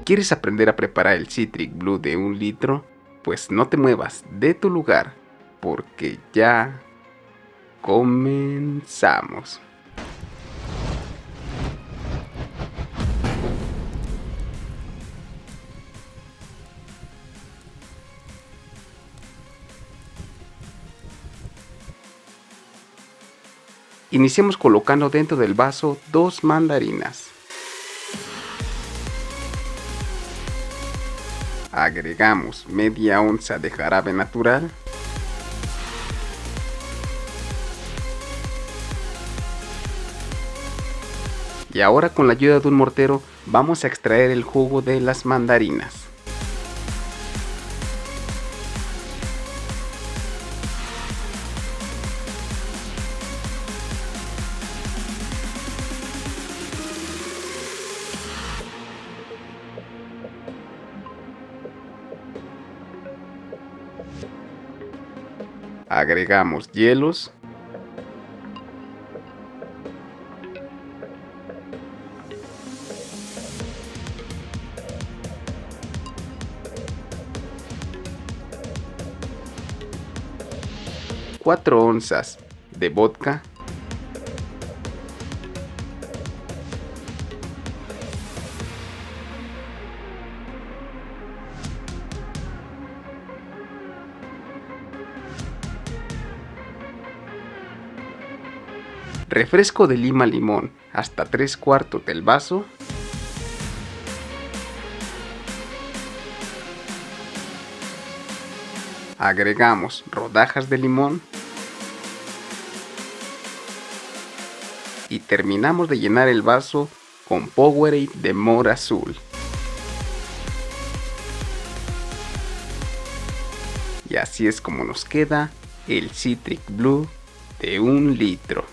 ¿Quieres aprender a preparar el Citric Blue de 1 litro? Pues no te muevas de tu lugar, porque ya comenzamos. Iniciemos colocando dentro del vaso 2 mandarinas. Agregamos media onza de jarabe natural. Y ahora con la ayuda de un mortero vamos a extraer el jugo de las mandarinas. Agregamos hielos. Cuatro onzas de vodka. Refresco de lima limón hasta 3/4 del vaso. Agregamos rodajas de limón. Y terminamos de llenar el vaso con Powerade de mora azul. Y así es como nos queda el Citric Blue de 1 litro.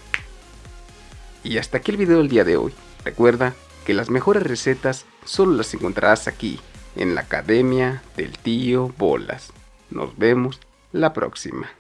Y hasta aquí el video del día de hoy. Recuerda que las mejores recetas solo las encontrarás aquí, en la Academia del Tío Bolas. Nos vemos la próxima.